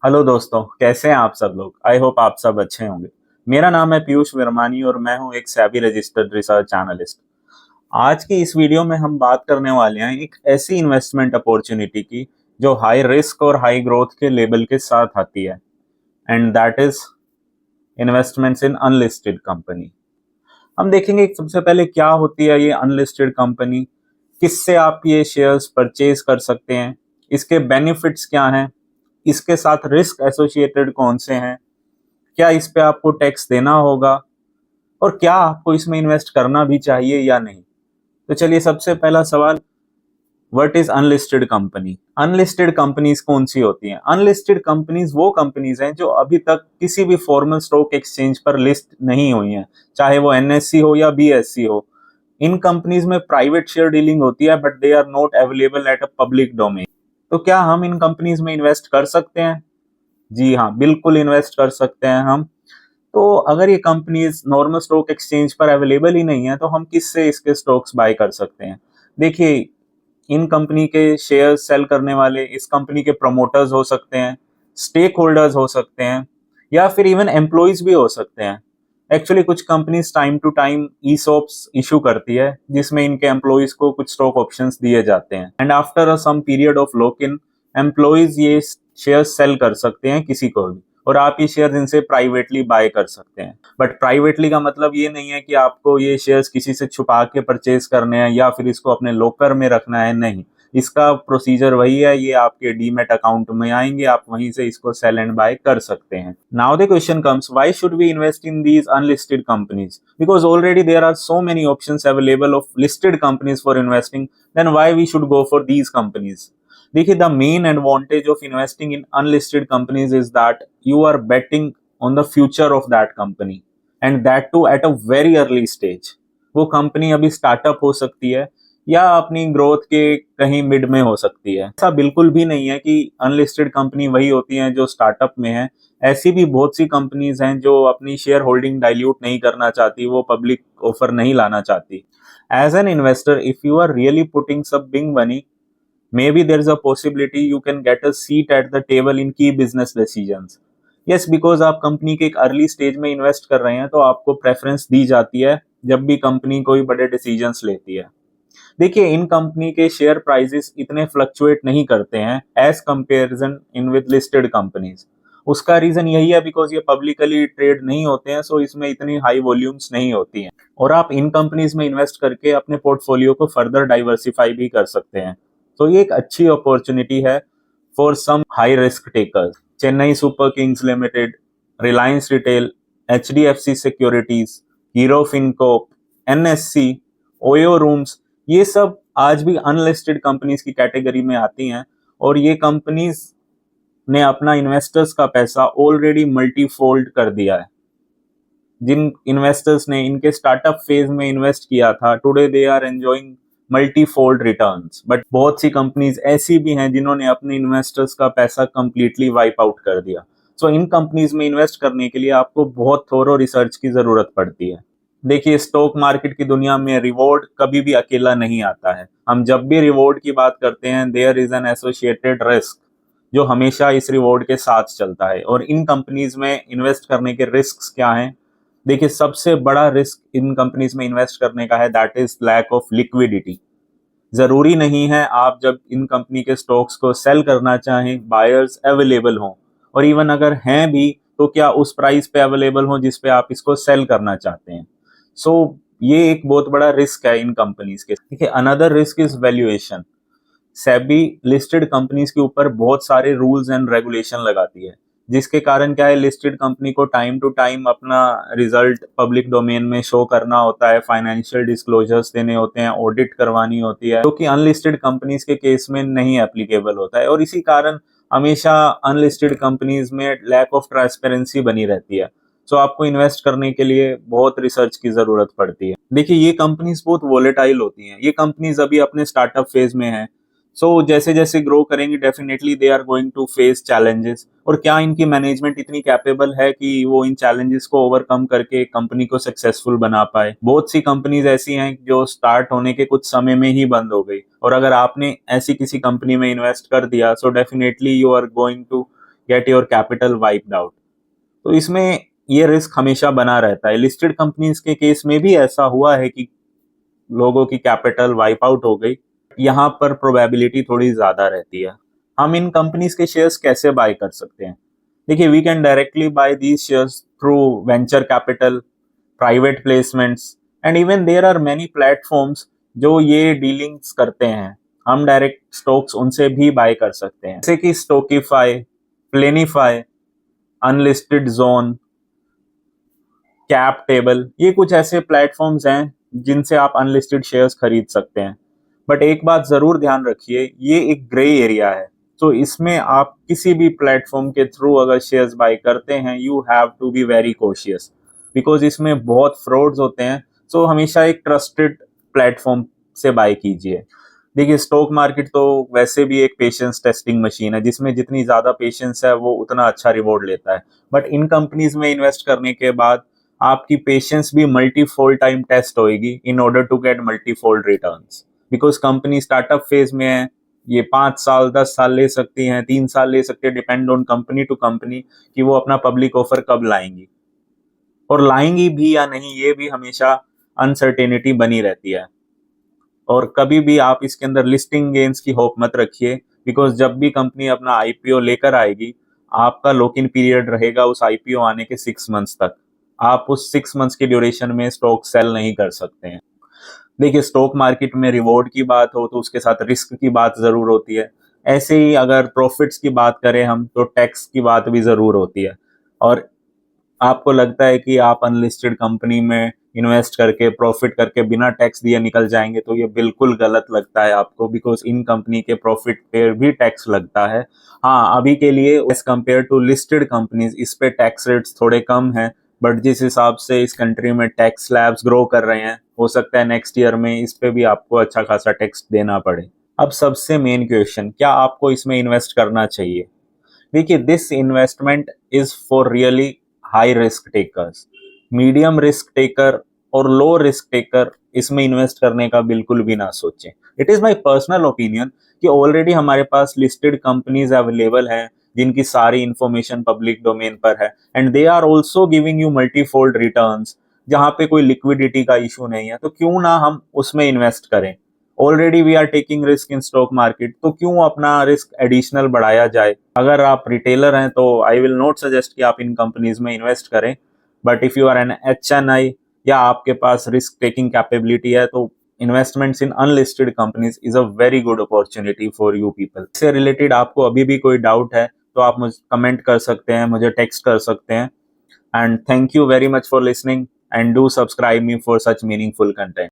Hello दोस्तों, कैसे हैं आप सब लोग। आई होप आप सब अच्छे होंगे। मेरा नाम है पीयूष वर्मानी और मैं हूं एक सेबी रजिस्टर्ड रिसर्च एनालिस्ट। आज की इस वीडियो में हम बात करने वाले हैं एक ऐसी इन्वेस्टमेंट अपॉर्चुनिटी की जो हाई रिस्क और हाई ग्रोथ के लेबल के साथ आती है, and that is investments in unlisted company. हम देखेंगे कि सबसे पहले क्या होती है ये अनलिस्टेड कंपनी, किससे आप ये शेयर्स परचेज कर सकते हैं, इसके बेनिफिट्स क्या हैं, इसके साथ रिस्क एसोसिएटेड कौन से हैं, क्या इस पे आपको टैक्स देना होगा और क्या आपको इसमें इन्वेस्ट करना भी चाहिए या नहीं। तो चलिए, सबसे पहला सवाल, what is unlisted company. Unlisted companies कौन सी होती हैं? अनलिस्टेड कंपनीज वो कंपनीज हैं जो अभी तक किसी भी फॉर्मल स्टॉक एक्सचेंज पर लिस्ट नहीं हुई हैं, चाहे वो एनएससी हो या बीएससी हो। इन कंपनीज में प्राइवेट शेयर डीलिंग होती है but they are not available at a public domain. तो क्या हम इन कंपनीज में इन्वेस्ट कर सकते हैं? जी हाँ, बिल्कुल इन्वेस्ट कर सकते हैं हम। तो अगर ये कंपनीज नॉर्मल स्टॉक एक्सचेंज पर अवेलेबल ही नहीं है तो हम किससे इसके स्टॉक्स बाय कर सकते हैं? देखिए, इन कंपनी के शेयर सेल करने वाले इस कंपनी के प्रमोटर्स हो सकते हैं, स्टेक होल्डर्स हो सकते हैं, या फिर इवन एम्प्लॉयज भी हो सकते हैं। एक्चुअली कुछ companies time to time ESOPs issue करती है जिसमें इनके एम्प्लॉयज को कुछ स्टॉक ऑप्शंस दिए जाते हैं, and after some period of lock in employees ये शेयर सेल कर सकते हैं किसी को भी, और आप ये शेयर इनसे प्राइवेटली बाय कर सकते हैं। बट प्राइवेटली का मतलब ये नहीं है कि आपको ये शेयर्स किसी से छुपा के परचेज करने हैं या फिर इसको अपने लॉकर में रखना है, नहीं। इसका प्रोसीजर वही है, ये आपके डीमैट अकाउंट में आएंगे, आप वहीं से इसको सेल एंड बाय कर सकते हैं। Now the question comes, why should we invest in these unlisted companies? Because already there are so many options available of listed companies for investing, then why we should go for these companies? देखिए, the main advantage of investing in unlisted companies is that you are betting on the future of that company, and that too at a very early stage. वो company अभी startup हो सकती है या अपनी growth के कहीं मिड में हो सकती है। ऐसा बिल्कुल भी नहीं है कि अनलिस्टेड कंपनी वही होती हैं जो स्टार्टअप में है। ऐसी भी बहुत सी कंपनीज हैं जो अपनी शेयर होल्डिंग डाइल्यूट नहीं करना चाहती, वो पब्लिक ऑफर नहीं लाना चाहती। As an investor, if you are really putting some big money, maybe there is a possibility you can get a seat at the table in key business decisions. Yes, because आप company के एक early stage में invest कर रहे हैं तो आपको preference दी जाती है जब भी कंपनी कोई बड़े डिसीजंस लेती है। देखिए, इन कंपनी के शेयर प्राइसेस इतने फ्लक्चुएट नहीं करते हैं as comparison in with listed companies. उसका रीजन यही है बिकॉज ये पब्लिकली ट्रेड नहीं होते हैं, सो इसमें इतनी हाई वॉल्यूम्स नहीं होती हैं, और आप इन कंपनीज में इन्वेस्ट करके अपने पोर्टफोलियो को फर्दर डाइवर्सिफाई भी कर सकते हैं। तो ये एक अच्छी अपॉर्चुनिटी है for some high risk takers. Chennai Super Kings Limited, Reliance Retail, HDFC Securities, Hero FinCorp, NSC, OYO Rooms, ये सब आज भी अनलिस्टेड कंपनीज की कैटेगरी में आती हैं, और ये कंपनीज ने अपना इन्वेस्टर्स का पैसा ऑलरेडी मल्टीफोल्ड कर दिया है। जिन इन्वेस्टर्स ने इनके स्टार्टअप फेज में इन्वेस्ट किया था, today they are enjoying multifold returns. But बहुत सी कंपनीज ऐसी भी हैं जिन्होंने अपने इन्वेस्टर्स का पैसा कंप्लीटली वाइप आउट कर दिया। सो इन कंपनीज में इन्वेस्ट करने के लिए आपको बहुत थोरो रिसर्च की जरूरत पड़ती है। देखिए, स्टॉक मार्केट की दुनिया में रिवॉर्ड कभी भी अकेला नहीं आता है। हम जब भी रिवॉर्ड की बात करते हैं, there is an associated risk जो हमेशा इस रिवॉर्ड के साथ चलता है। और इन कंपनीज में इन्वेस्ट करने के रिस्क क्या हैं? देखिए, सबसे बड़ा रिस्क इन कंपनीज में इन्वेस्ट करने का है, that is lack of liquidity. जरूरी नहीं है आप जब इन कंपनी के स्टॉक्स को सेल करना चाहें बायर्स अवेलेबल हों, और इवन अगर हैं भी तो क्या उस प्राइस पे अवेलेबल हो जिस पे आप इसको सेल करना चाहते हैं। सो ये एक बहुत बड़ा रिस्क है इन कंपनीज के। देखिए, another risk is valuation. SEBI listed companies के ऊपर बहुत सारे रूल्स एंड रेगुलेशन लगाती है, जिसके कारण क्या है, लिस्टेड कंपनी को टाइम टू टाइम अपना रिजल्ट पब्लिक डोमेन में शो करना होता है, फाइनेंशियल डिस्क्लोजर्स देने होते हैं, ऑडिट करवानी होती है, जो कि अनलिस्टेड कंपनीज के केस में नहीं एप्लीकेबल होता है। और इसी कारण हमेशा अनलिस्टेड कंपनीज में लैक ऑफ ट्रांसपेरेंसी बनी रहती है। सो आपको इन्वेस्ट करने के लिए बहुत रिसर्च की जरूरत पड़ती है। देखिए, ये कंपनीज बहुत वोलेटाइल होती हैं। ये कंपनीज अभी अपने स्टार्टअप फेज में हैं, सो जैसे जैसे ग्रो करेंगी definitely they are going to face challenges. और क्या इनकी मैनेजमेंट इतनी कैपेबल है कि वो इन चैलेंजेस को ओवरकम करके कंपनी को सक्सेसफुल बना पाए? बहुत सी कंपनीज ऐसी हैं जो स्टार्ट होने के कुछ समय में ही बंद हो गई, और अगर आपने ऐसी किसी कंपनी में इन्वेस्ट कर दिया, so definitely you are going to get your capital wiped out. तो इसमें ये रिस्क हमेशा बना रहता है। लिस्टेड कंपनीज के केस में भी ऐसा हुआ है कि लोगों की कैपिटल वाइप आउट हो गई। यहाँ पर प्रोबेबिलिटी थोड़ी ज्यादा रहती है। हम इन कंपनीज के शेयर्स कैसे बाय कर सकते हैं? देखिए, we can directly buy these shares through venture capital, private placements, and even there are many platforms जो ये डीलिंग्स करते हैं। हम डायरेक्ट स्टॉक्स उनसे भी बाय कर सकते हैं, जैसे कि स्टॉकिफाई, प्लेनिफाई, अनलिस्टेड जोन, कैप टेबल। ये कुछ ऐसे प्लेटफॉर्म्स हैं जिनसे आप अनलिस्टेड शेयर्स खरीद सकते हैं। बट एक बात जरूर ध्यान रखिए, ये एक ग्रे एरिया है। तो इसमें आप किसी भी प्लेटफॉर्म के थ्रू अगर शेयर्स बाय करते हैं, you have to be very cautious, because इसमें बहुत फ्रॉड्स होते हैं। सो हमेशा एक ट्रस्टेड प्लेटफॉर्म से बाय कीजिए। देखिए, स्टॉक मार्केट तो वैसे भी एक पेशेंस टेस्टिंग मशीन है, जिसमें जितनी ज्यादा पेशेंस है वो उतना अच्छा रिवॉर्ड लेता है। बट इन कंपनीज में इन्वेस्ट करने के बाद आपकी पेशेंस भी मल्टीफोल्ड टाइम टेस्ट होएगी in order to get multifold returns. Because company startup phase में है, ये 5 साल 10 साल ले सकती हैं, 3 साल ले सकती है, depend on company to company कि वो अपना पब्लिक ऑफर कब लाएंगी, और लाएंगी भी या नहीं ये भी हमेशा अनसर्टेनिटी बनी रहती है। और कभी भी आप इसके अंदर लिस्टिंग गेन्स की होप मत रखिए, बिकॉज जब भी कंपनी अपना आईपीओ लेकर आएगी, आपका लॉक इन पीरियड रहेगा उस आईपीओ आने के 6 मंथ्स तक। आप उस 6 मंथ्स की ड्यूरेशन में स्टॉक सेल नहीं कर सकते हैं। देखिए, स्टॉक मार्केट में रिवॉर्ड की बात हो तो उसके साथ रिस्क की बात जरूर होती है। ऐसे ही अगर प्रॉफिट्स की बात करें हम, तो टैक्स की बात भी जरूर होती है। और आपको लगता है कि आप अनलिस्टेड कंपनी में इन्वेस्ट करके प्रॉफिट करके बिना टैक्स दिए निकल जाएंगे, तो ये बिल्कुल गलत लगता है आपको, बिकॉज इन कंपनी के प्रॉफिट पे भी टैक्स लगता है। हाँ, अभी के लिए as compare to listed companies इस पे टैक्स रेट्स थोड़े कम हैं, बट जिस हिसाब से इस कंट्री में टैक्स स्लैब्स ग्रो कर रहे हैं, हो सकता है नेक्स्ट ईयर में इस पे भी आपको अच्छा खासा टैक्स देना पड़े। अब सबसे मेन क्वेश्चन, क्या आपको इसमें इन्वेस्ट करना चाहिए? देखिए, this investment is for really high risk takers. Medium risk taker और लो रिस्क टेकर इसमें इन्वेस्ट करने का बिल्कुल भी ना सोचें। It is my personal opinion कि ऑलरेडी हमारे पास लिस्टेड कंपनीज अवेलेबल हैं जिनकी सारी इंफॉर्मेशन पब्लिक डोमेन पर है, and they are also giving you multifold returns, जहां पे कोई लिक्विडिटी का इशू नहीं है। तो क्यों ना हम उसमें इन्वेस्ट करें? Already we are taking risk in stock market, तो क्यों अपना रिस्क एडिशनल बढ़ाया जाए? अगर आप रिटेलर हैं तो आई विल नॉट सजेस्ट कि आप इन कंपनीज में इन्वेस्ट करें, but if you are an HNI या आपके पास रिस्क टेकिंग कैपेबिलिटी है, तो investments in unlisted companies is a very good opportunity for you people. इससे रिलेटेड आपको अभी भी कोई डाउट है तो आप मुझे कमेंट कर सकते हैं, मुझे टेक्स्ट कर सकते हैं। And thank you very much for listening, and do subscribe me for such meaningful content.